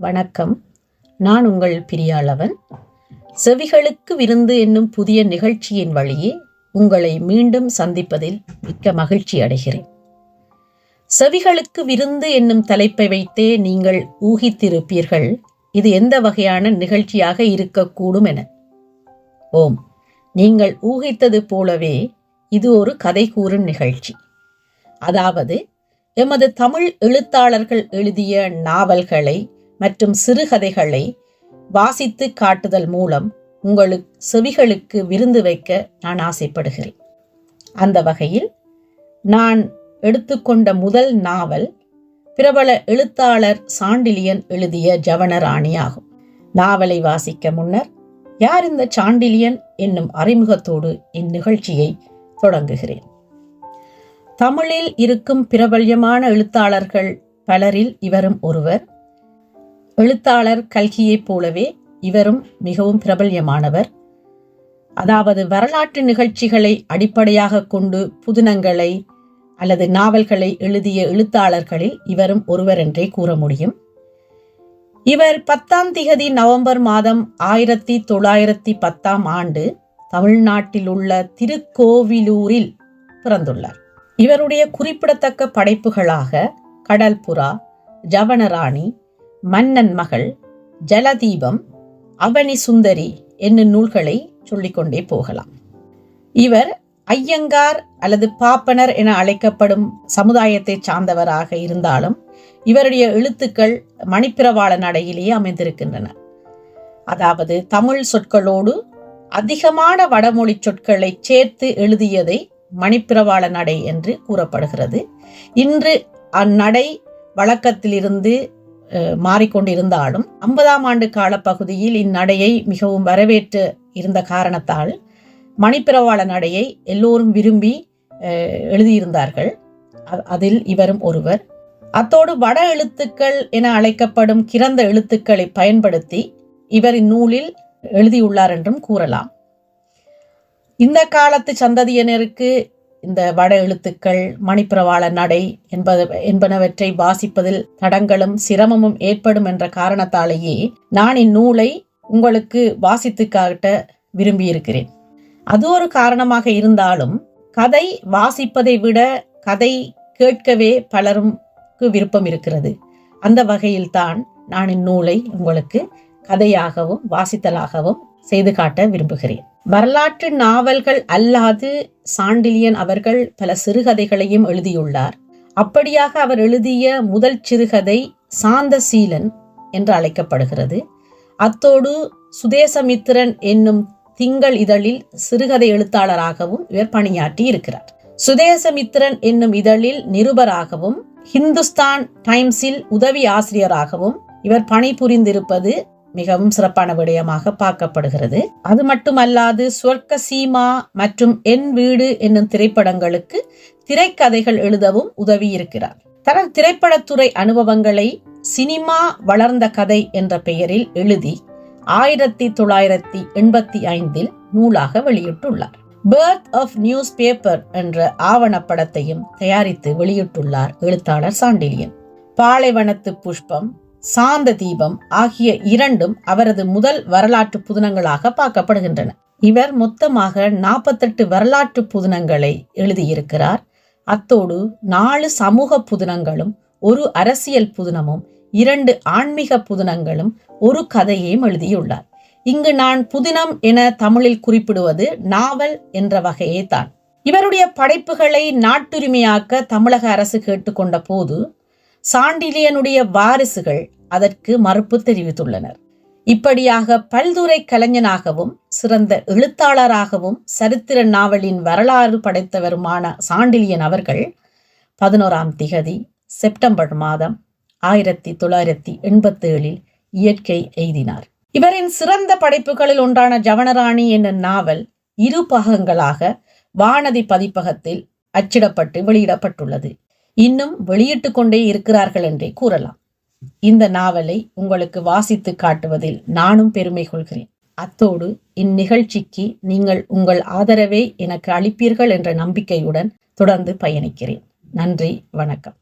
வணக்கம். நான் உங்கள் பிரியாளவன். செவிகளுக்கு விருந்து என்னும் புதிய நிகழ்ச்சியின் வழியே உங்களை மீண்டும் சந்திப்பதில் மிக்க மகிழ்ச்சி அடைகிறேன். செவிகளுக்கு விருந்து என்னும் தலைப்பை வைத்தே நீங்கள் ஊகித்திருப்பீர்கள் இது எந்த வகையான நிகழ்ச்சியாக இருக்கக்கூடும் என. ஓம், நீங்கள் ஊகித்தது போலவே இது ஒரு கதை கூறும் நிகழ்ச்சி. அதாவது எமது தமிழ் எழுத்தாளர்கள் எழுதிய நாவல்களை மற்றும் சிறுகதைகளை வாசித்து காட்டுதல் மூலம் உங்களுக்கு செவிகளுக்கு விருந்து வைக்க நான் ஆசைப்படுகிறேன். அந்த வகையில் நான் எடுத்துக்கொண்ட முதல் நாவல் பிரபல எழுத்தாளர் சாண்டிலியன் எழுதிய ஜவனராணி ஆகும். நாவலை வாசிக்க முன்னர் யார் இந்த சாண்டிலியன் என்னும் அறிமுகத்தோடு இந்நிகழ்ச்சியை தொடங்குகிறேன். தமிழில் இருக்கும் பிரபல்யமான எழுத்தாளர்கள் பலரில் இவரும் ஒருவர். எழுத்தாளர் கல்கியைப் போலவே இவரும் மிகவும் பிரபல்யமானவர். அதாவது வரலாற்று நிகழ்ச்சிகளை அடிப்படையாக கொண்டு புதினங்களை அல்லது நாவல்களை எழுதிய எழுத்தாளர்களில் இவரும் ஒருவர் என்றே கூற முடியும். இவர் 10 நவம்பர் 1910 தமிழ்நாட்டில் உள்ள திருக்கோவிலூரில் பிறந்துள்ளார். இவருடைய குறிப்பிடத்தக்க படைப்புகளாக கடல்புறா, ஜவனராணி, மன்னன் மகள், ஜலதீபம், அவனி சுந்தரி என்னும் நூல்களை சொல்லிக்கொண்டே போகலாம். இவர் ஐயங்கார் அல்லது பாப்பனர் என அழைக்கப்படும் சமுதாயத்தை சார்ந்தவராக இருந்தாலும் இவருடைய எழுத்துக்கள் மணிப்பிரவாள நடையிலேயே அமைந்திருக்கின்றன. அதாவது தமிழ் சொற்களோடு அதிகமான வடமொழி சொற்களை சேர்த்து எழுதியதை மணிப்பிரவாள நடை என்று கூறப்படுகிறது. இன்று அந்நடை வழக்கத்திலிருந்து மாறிக்கொண்டிருந்தாலும் 50ஆம் ஆண்டு காலப்பகுதியில் இந்நடையை மிகவும் வரவேற்று இருந்த காரணத்தால் மணிப்பிரவாள நடையை எல்லோரும் விரும்பி எழுதியிருந்தார்கள். அதில் இவரும் ஒருவர். அத்தோடு வட எழுத்துக்கள் என அழைக்கப்படும் கிரந்த எழுத்துக்களை பயன்படுத்தி இவர் இந்நூலில் எழுதியுள்ளார் என்றும் கூறலாம். இந்த காலத்து சந்ததியினருக்கு இந்த வட எழுத்துக்கள், மணிப்பிரவாள நடை என்பனவற்றை வாசிப்பதில் தடங்களும் சிரமமும் ஏற்படும் என்ற காரணத்தாலேயே நான் இந்நூலை உங்களுக்கு வாசித்து காட்ட விரும்பியிருக்கிறேன். அது ஒரு காரணமாக இருந்தாலும் கதை வாசிப்பதை விட கதை கேட்கவே பலருக்கு விருப்பம் இருக்கிறது. அந்த வகையில்தான் நான் இந்நூலை உங்களுக்கு கதையாகவும் வாசித்தலாகவும் செய்து காட்ட விரும்புகிறேன். வரலாற்று நாவல்கள் அல்லாது சாண்டிலியன் அவர்கள் பல சிறுகதைகளையும் எழுதியுள்ளார். அப்படியாக அவர் எழுதிய முதல் சிறுகதை சாந்தசீலன் என்று அழைக்கப்படுகிறது. அத்தோடு சுதேசமித்திரன் என்னும் திங்கள் இதழில் சிறுகதை எழுத்தாளராகவும் இவர் பணியாற்றி இருக்கிறார். சுதேசமித்திரன் என்னும் இதழில் நிருபராகவும் ஹிந்துஸ்தான் டைம்ஸில் உதவி ஆசிரியராகவும் இவர் பணிபுரிந்திருப்பது மிகவும் சிறப்பான விடயமாக பார்க்கப்படுகிறது. அது மட்டுமல்லாது சொர்க்க சீமா மற்றும் என் வீடு என்னும் திரைப்படங்களுக்கு திரைக்கதைகள் எழுதவும் உதவி இருக்கிறார். தனது திரைப்படத்துறை அனுபவங்களை சினிமா வளர்ந்த கதை என்ற பெயரில் எழுதி 1985 நூலாக வெளியிட்டுள்ளார். பர்த் ஆஃப் நியூஸ் பேப்பர் என்ற ஆவணப்படத்தையும் தயாரித்து வெளியிட்டுள்ளார் எழுத்தாளர் சாண்டிலியன். பாலைவனத்து புஷ்பம், சாந்த தீபம் ஆகிய இரண்டும் அவரது முதல் வரலாற்று புதினங்களாக பார்க்கப்படுகின்றன. இவர் மொத்தமாக 48 வரலாற்று புதினங்களை எழுதியிருக்கிறார். அத்தோடு 4 சமூக புதினங்களும், 1 அரசியல் புதினமும், 2 ஆன்மீக புதினங்களும், 1 கதையையும் எழுதியுள்ளார். இங்கு நான் புதினம் என தமிழில் குறிப்பிடுவது நாவல் என்ற வகையே தான். இவருடைய படைப்புகளை நாட்டுரிமையாக்க தமிழக அரசு கேட்டுக்கொண்ட போது சாண்டிலியனுடைய வாரிசுகள் அதற்கு மறுப்பு தெரிவித்துள்ளனர். இப்படியாக பல்துறை கலைஞனாகவும் சிறந்த எழுத்தாளராகவும் சரித்திர நாவலின் வரலாறு படைத்தவருமான சாண்டிலியன் அவர்கள் 11 செப்டம்பர் 1987 இயற்கை எய்தினார். இவரின் சிறந்த படைப்புகளில் ஒன்றான ஜவனராணி என்னும் நாவல் 2 பாகங்களாக வானதி பதிப்பகத்தில் அச்சிடப்பட்டு வெளியிடப்பட்டுள்ளது. இன்னும் வெளியிட்டு கொண்டே இருக்கிறார்கள் என்றே கூறலாம். இந்த நாவலை உங்களுக்கு வாசித்து காட்டுவதில் நானும் பெருமை கொள்கிறேன். அத்தோடு இந்நிகழ்ச்சிக்கு நீங்கள் உங்கள் ஆதரவை எனக்கு அளிப்பீர்கள் என்ற நம்பிக்கையுடன் தொடர்ந்து பயணிக்கிறேன். நன்றி, வணக்கம்.